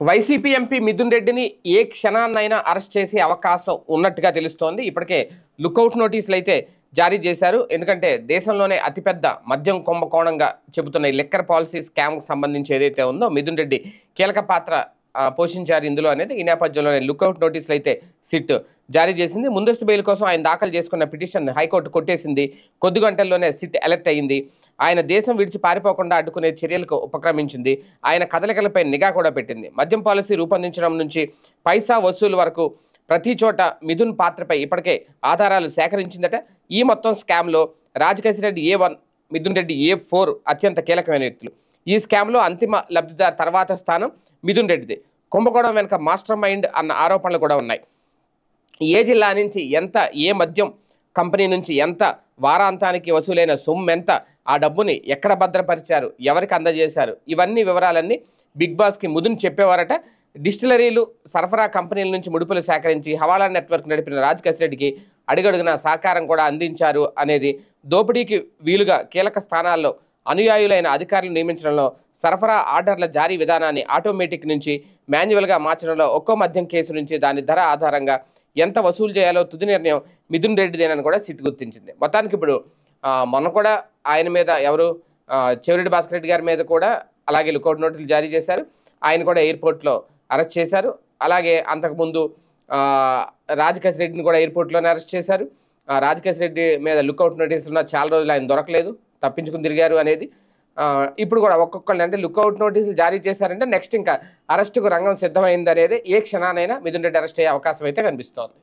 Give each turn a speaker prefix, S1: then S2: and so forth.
S1: YCP MP Mithun రెడ్డిని ఏ క్షణాన్నైనా arrest చేసే అవకాశం ఉన్నట్టుగా తెలుస్తోంది. ఇప్పటికే లుకౌట్ నోటీసులు అయితే జారీ చేశారు. ఎందుకంటే దేశంలోనే అతిపెద్ద మద్యం కుంభకోణంగా చెబుతున్న ఈ లిక్కర్ పాలసీ స్కామ్కి సంబంధించి ఏదైతే ఉందో మిథున్ రెడ్డి కీలక పాత్ర పోషించారు ఇందులో అనేది. ఈ నేపథ్యంలోనే లుకౌట్ నోటీసులు అయితే సిట్ జారీ చేసింది. ముందస్తు బెయిల్ కోసం ఆయన దాఖలు చేసుకున్న పిటిషన్ హైకోర్టు కొట్టేసింది. కొద్ది గంటల్లోనే సిట్ ఎలక్ట్ అయ్యింది. ఆయన దేశం విడిచి పారిపోకుండా అడ్డుకునే చర్యలకు ఉపక్రమించింది. ఆయన కదలికలపై నిఘా కూడా పెట్టింది. మద్యం పాలసీ రూపొందించడం నుంచి పైసా వసూలు వరకు ప్రతి చోట మిథున్ పాత్రపై ఇప్పటికే ఆధారాలు సేకరించిందట. ఈ మొత్తం స్కామ్లో రాజకేశ్ రెడ్డి A1, మిథున్ రెడ్డి A4 అత్యంత కీలకమైన వ్యక్తులు. ఈ స్కామ్లో అంతిమ లబ్ధిదారు తర్వాత స్థానం మిథున్ రెడ్డిది. కుంభకోణం వెనుక మాస్టర్ మైండ్ అన్న ఆరోపణలు కూడా ఉన్నాయి. ఏ జిల్లా నుంచి ఎంత, ఏ మద్యం కంపెనీ నుంచి ఎంత, వారాంతానికి వసూలైన సొమ్ము ఎంత, ఆ డబ్బుని ఎక్కడ భద్రపరిచారు, ఎవరికి అందజేశారు, ఇవన్నీ వివరాలన్నీ బిగ్ బాస్కి మిథున్ చెప్పేవారట. డిస్టిలరీలు, సరఫరా కంపెనీల నుంచి ముడుపులు సేకరించి హవాలా నెట్వర్క్ నడిపిన రాజకేశ్ రెడ్డికి అడుగడుగున సహకారం కూడా అందించారు అనేది. దోపిడీకి వీలుగా కీలక స్థానాల్లో అనుయాయులైన అధికారులు నియమించడంలో, సరఫరా ఆర్డర్ల జారీ విధానాన్ని ఆటోమేటిక్ నుంచి మాన్యువల్గా మార్చడంలో, ఒక్కో మద్యం కేసు నుంచి దాని ధర ఆధారంగా ఎంత వసూలు చేయాలో తుది నిర్ణయం మిథున్ రెడ్డిదేనని కూడా సిట్ గుర్తించింది. మొత్తానికి ఇప్పుడు మొన్న కూడా ఆయన మీద ఎవరు చెవిరెడ్డి భాస్కర్ రెడ్డి గారి మీద కూడా అలాగే లుకౌట్ నోటీసులు జారీ చేశారు. ఆయన కూడా ఎయిర్పోర్ట్లో అరెస్ట్ చేశారు. అలాగే అంతకుముందు రాజకేశ్ రెడ్డిని కూడా ఎయిర్పోర్ట్లోనే అరెస్ట్ చేశారు. రాజకేశ్ రెడ్డి మీద లుకౌట్ నోటీసులు ఉన్న చాలా రోజులు ఆయన దొరకలేదు, తప్పించుకుని తిరిగారు అనేది. ఇప్పుడు కూడా ఒక్కొక్కళ్ళు అంటే లుకౌట్ నోటీసులు జారీ చేశారంటే నెక్స్ట్ ఇంకా అరెస్టుకు రంగం సిద్ధమైంది అనేది. ఏ క్షణానైనా మిథున్ రెడ్డి అరెస్ట్ అయ్యే అవకాశం అయితే కనిపిస్తోంది.